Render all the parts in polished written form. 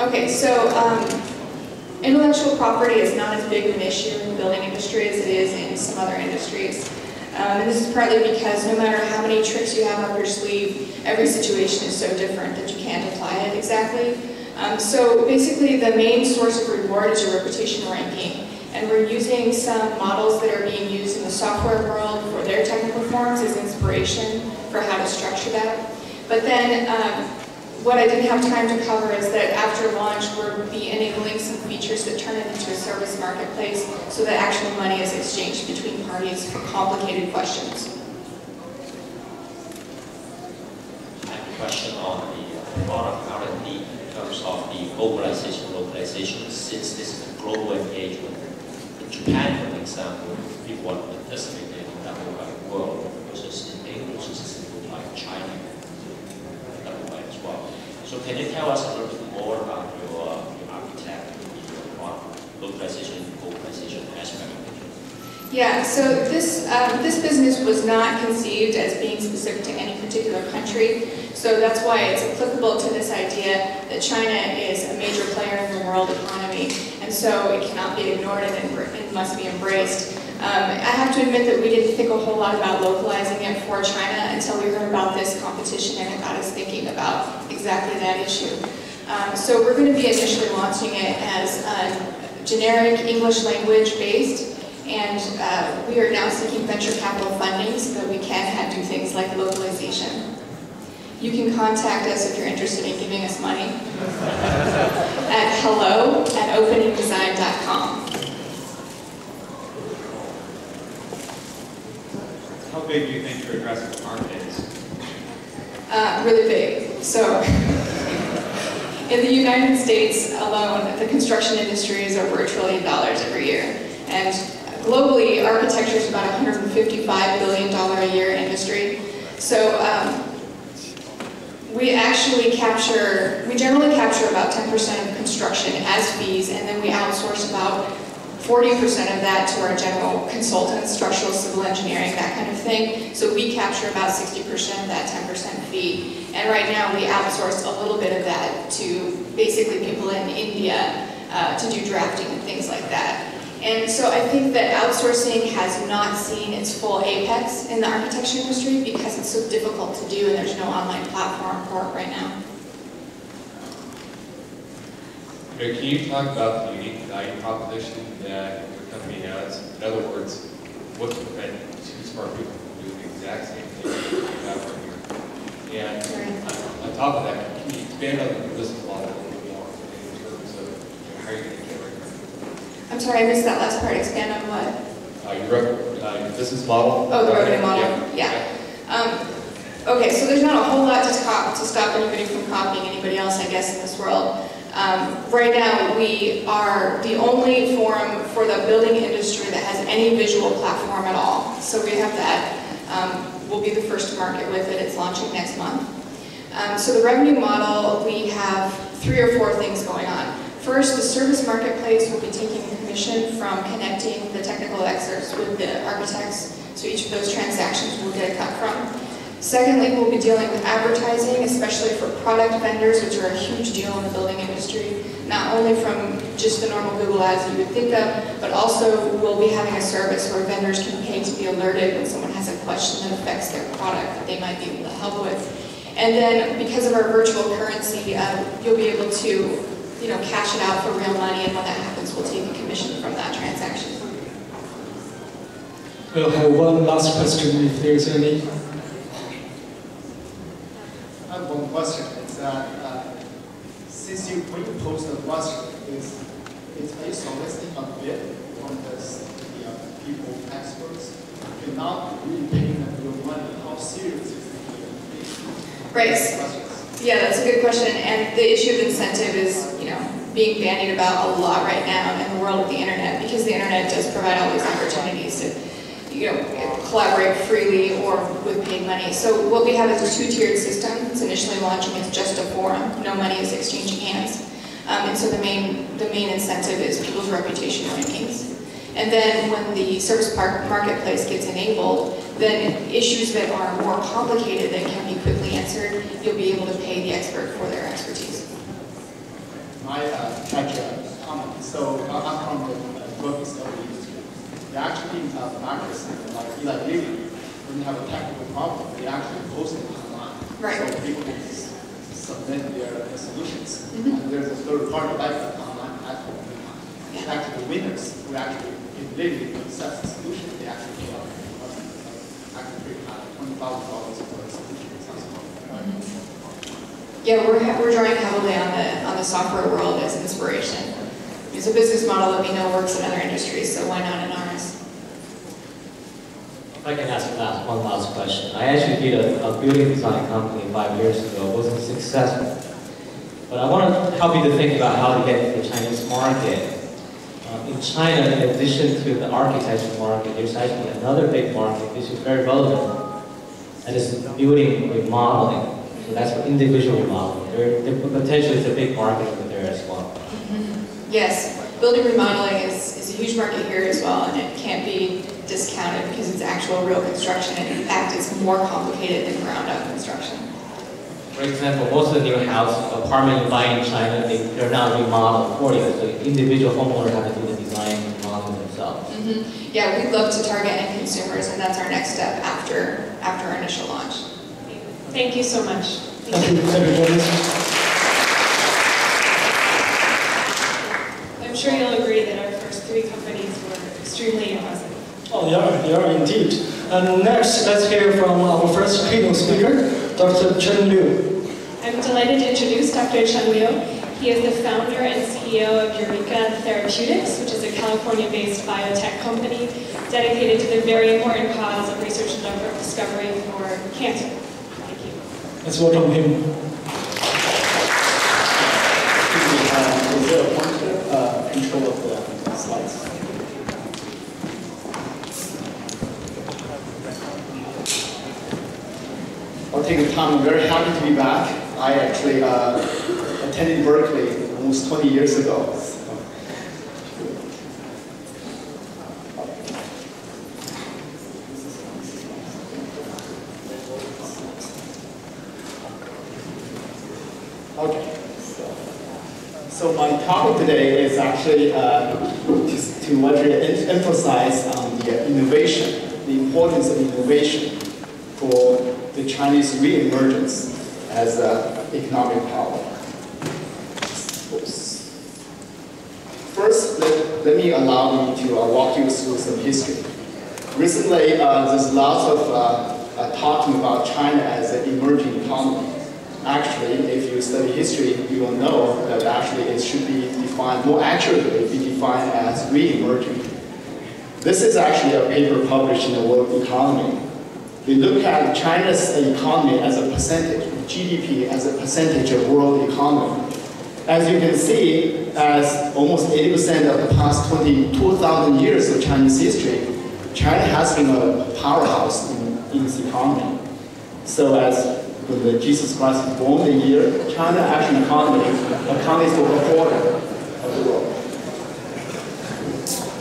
Okay, so intellectual property is not as big of an issue in the building industry as it is in some other industries. And this is partly because no matter how many tricks you have up your sleeve, every situation is so different that you can't apply it exactly. So basically the main source of reward is your reputation ranking. And we're using some models that are being used in the software world for their technical forms as inspiration for how to structure that. But then what I didn't have time to cover is that after launch, we'll be enabling some features that turn it into a service marketplace so that actual money is exchanged between parties for complicated questions. I have a question on the product R&D in terms of the globalization, localization, since this is a global engagement. In Japan, for example, people want to participate in that world versus in English, it's like China. So can you tell us a little bit more about your architect, your product, localization and globalization aspect of it? Yeah, so this business was not conceived as being specific to any particular country. So that's why it's applicable to this idea that China is a major player in the world economy. And so it cannot be ignored and must be embraced. I have to admit that we didn't think a whole lot about localizing it for China until we heard about this competition, and it got us thinking about exactly that issue. So we're going to be initially launching it as generic English language based, and we are now seeking venture capital funding so that we can do things like localization. You can contact us if you're interested in giving us money at hello@openingdesign.com. How big do you think your addressable market is? Really big. So in the United States alone, the construction industry is over $1 trillion every year. And globally, architecture is about a $155 billion a year industry. So we generally capture about 10% of construction as fees, and then we outsource about 40% of that to our general consultants, structural, civil engineering, that kind of thing. So we capture about 60% of that 10% fee. And right now we outsource a little bit of that to basically people in India to do drafting and things like that. And so I think that outsourcing has not seen its full apex in the architecture industry because it's so difficult to do and there's no online platform for it right now. Okay, can you talk about the unique value proposition that your company has? In other words, what would prevent two smart people from doing the exact same thing that you have right here? And on top of that, can you expand on the business model a little bit more in terms of how you're going to generate revenue? I'm sorry, I missed that last part. Expand on what? Your business model. Oh, the revenue model. Yeah. Okay, so there's not a whole lot to stop anybody from copying anybody else, I guess, in this world. Right now, we are the only forum for the building industry that has any visual platform at all. So we have that. We'll be the first to market with it. It's launching next month. So the revenue model, we have 3 or 4 things going on. First, the service marketplace will be taking a commission from connecting the technical experts with the architects. So each of those transactions will get a cut from. Secondly, we'll be dealing with advertising, especially for product vendors, which are a huge deal in the building industry, not only from just the normal Google ads that you would think of, but also we'll be having a service where vendors can pay to be alerted when someone has a question that affects their product that they might be able to help with. And then, because of our virtual currency, you'll be able to cash it out for real money, and when that happens, we'll take a commission from that transaction. We'll have one last question, if there's any. I have one question. It's that since when you post a question, are you soliciting a bid from the people, experts? You're not really paying them real money. How serious is the Right. Yeah, that's a good question. And the issue of incentive is, being bandied about a lot right now in the world of the internet, because the internet does provide all these opportunities to collaborate freely or with paid money. So what we have is a 2-tiered system. It's initially launching as just a forum. No money is exchanging hands. And so the main incentive is people's reputation rankings. And then when the service marketplace gets enabled, then issues that are more complicated that can be quickly answered, you'll be able to pay the expert for their expertise. My catch a comment. So I'm from the drug discovery industry. They actually practice like Eli Lilly. When you have a technical problem, they actually post it online. Right. So people can submit their solutions. And there's a third party like that online platform. Actually, the winners who actually, if Lilly accepts the solution, they actually pay up actually $20,000 for a solution. Yeah, we're drawing heavily on the software world as inspiration. It's a business model that we know works in other industries, so why not in ours? If I can ask one last question. I actually did a building design company 5 years ago. It wasn't successful. But I want to help you to think about how to get into the Chinese market. In China, in addition to the architecture market, there's actually another big market which is very relevant, and it's building remodeling. So that's for individual remodeling. Potentially it's a big market over there as well. Yes, building remodeling is a huge market here as well, and it can't be discounted because it's actual real construction, and in fact it's more complicated than ground-up construction. For example, most of the new house apartment you buy in China, they're now remodeled for you. So individual homeowners have to do the design and remodeling themselves. Yeah, we'd love to target end consumers, and that's our next step after our initial launch. Thank you so much. Thank you, everybody. I'm sure you'll agree that our first 3 companies were extremely impressive. Oh, yeah, indeed. And next, let's hear from our first keynote speaker, Dr. Chen Liu. I'm delighted to introduce Dr. Chen Liu. He is the founder and CEO of Eureka Therapeutics, which is a California-based biotech company dedicated to the very important cause of research and discovery for cancer. Thank you. Let's welcome him. Is there a pointer control of the slides? I'll take the time. I'm very happy to be back. I actually attended Berkeley almost 20 years ago. Okay. So my topic today is actually to emphasize on the innovation, the importance of innovation for the Chinese re-emergence as an economic power. Oops. First, let me allow me to walk you through some history. Recently, there's lots of talking about China as an emerging economy. Actually, if you study history, you will know that actually it should be defined, more accurately be defined as re-emerging. This is actually a paper published in the World Economy. We look at China's economy as a percentage, GDP as a percentage of world economy. As you can see, as almost 80% of the past 22,000 years of Chinese history, China has been a powerhouse in its economy. So as when Jesus Christ was born the year, China actually accounted for a quarter of the world.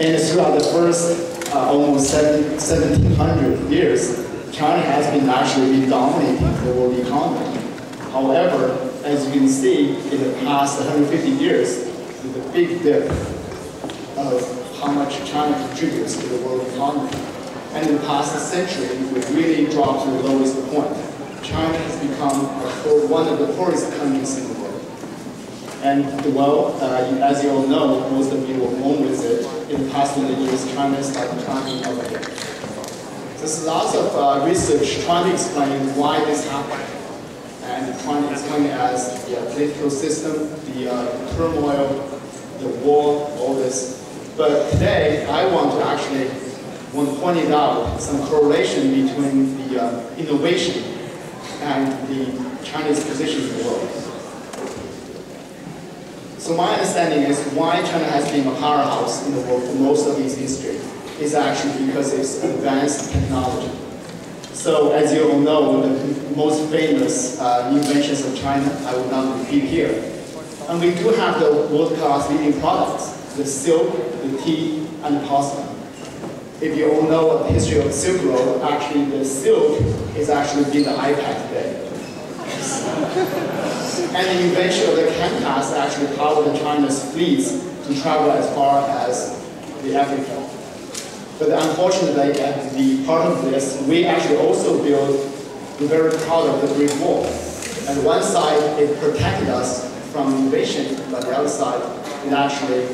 And throughout the first almost 1700 years, China has been actually dominating the world economy. However, as you can see, in the past 150 years, with a big dip of how much China contributes to the world economy. And in the past century, we really dropped to the lowest point. China has become one of the poorest countries in the world. And well, as you all know, most of you were born with it. In the past 20 years, China started climbing up again. There's lots of research trying to explain why this happened, and trying to explain it as the political system, the turmoil, the war, all this. But today, I want to point it out some correlation between the innovation and the Chinese position in the world. So my understanding is why China has been a powerhouse in the world for most of its history is actually because of its advanced technology. So as you all know, the most famous inventions of China, I will not repeat here. And we do have the world-class leading products, the silk, the tea, and the porcelain. If you all know the history of the Silk Road, actually the silk is actually in the iPad today. And the invention of the canvas actually powered China's fleets to travel as far as the Africa. But unfortunately, at the part of this, we actually also built the very proud of the Great Wall. And one side, it protected us from invasion, but the other side, it actually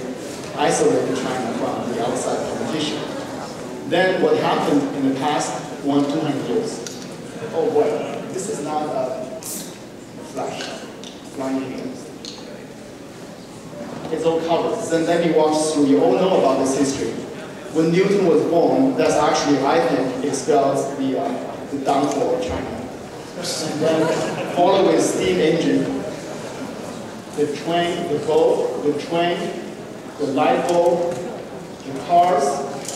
isolated China from the outside competition. Then what happened in the past 200 years? Oh boy, this is not a flash, flying here. It's all covered. Then let me walk through. You all know about this history. When Newton was born, that's actually, I think, it spells the downfall of China. And then followed with steam engine, the train, the boat, the train, the light bulb, the cars,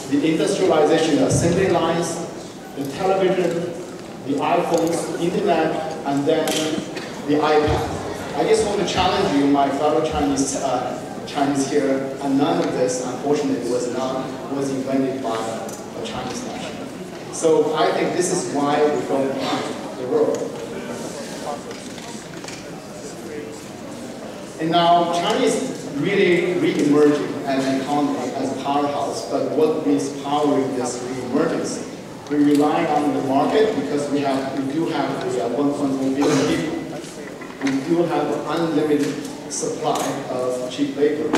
the industrialization, the assembly lines, the television, the iPhones, the internet, and then the iPad. I just want to challenge you, my fellow Chinese here, and none of this, unfortunately, was invented by a Chinese nation. So I think this is why we go behind the world. And now China is really re-emerging as an economy, as a powerhouse. But what is powering this re-emergence? We rely on the market because we do have the 1.1 billion people. We do have an unlimited supply of cheap labor.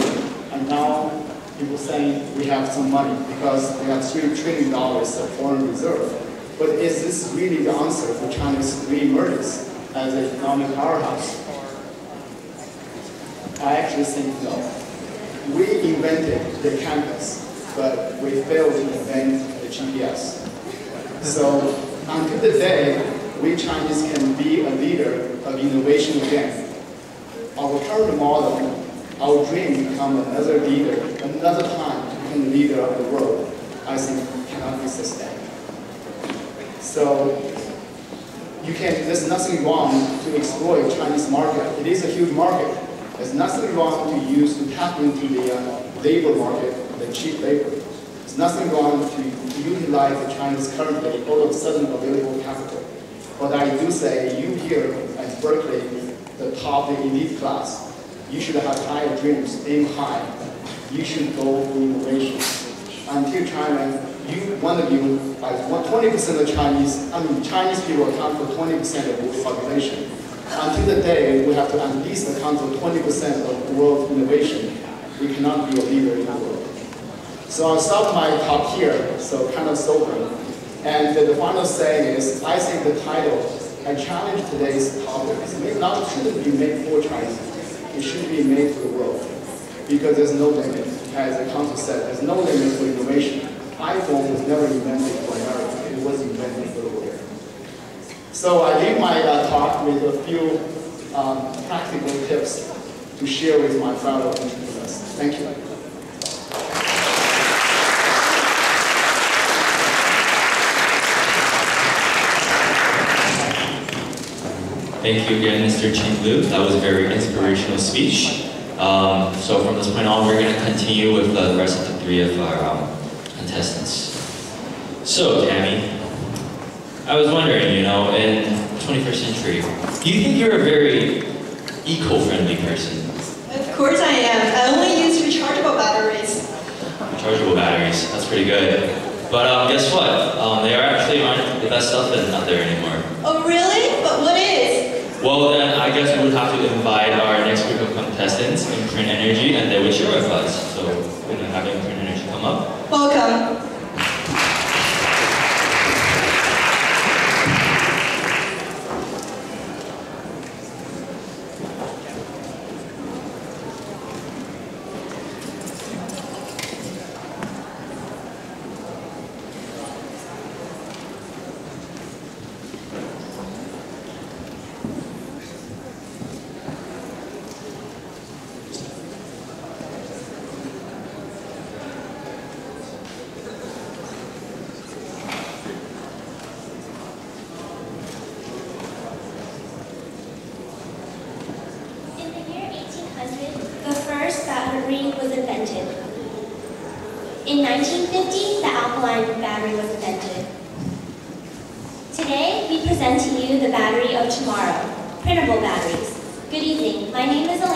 And now people saying we have some money because we have $3 trillion of foreign reserve. But is this really the answer for China's re-emergence as an economic powerhouse? I actually think no. We invented the canvas, but we failed to invent the GPS. So until the day we Chinese can be a leader of innovation again, our current model, our dream to become another leader, another time to become the leader of the world, I think cannot be sustained. So there's nothing wrong to exploit Chinese market. It is a huge market. There's nothing wrong to use to tap into the labor market, the cheap labor. There's nothing wrong to utilize the Chinese currently all of a sudden available capital. But I do say you here at Berkeley, the top, the elite class, you should have higher dreams, aim high. You should go for innovation. Until China, one of you, 20% of Chinese people account for 20% of the world population. Until the day we have to at least account for 20% of world innovation, we cannot be a leader in the world. So I'll stop my talk here, so kind of sobering. And the final saying is, I think the title, I challenge today's topic, shouldn't be made for China. It should be made for the world. Because there's no limit. As the council said, there's no limit for innovation. iPhone was never invented for America. It was invented for the world. So I leave my talk with a few practical tips to share with my fellow entrepreneurs. Thank you. Thank you again, Mr. Ching Lu. That was a very inspirational speech. So from this point on, we're going to continue with the rest of the three of our contestants. So, Tammy, I was wondering, in 21st century, do you think you're a very eco-friendly person? Of course I am. I only use rechargeable batteries. Rechargeable batteries, that's pretty good. But guess what? They actually aren't the best stuff that's out there anymore. Oh really? But what is? Well then, I guess we would have to invite our next group of contestants in Print Energy, and they would share with us. So we're going to have Print Energy come up. Welcome. In 1950, the alkaline battery was invented. Today, we present to you the battery of tomorrow, printable batteries. Good evening. My name is Elaine.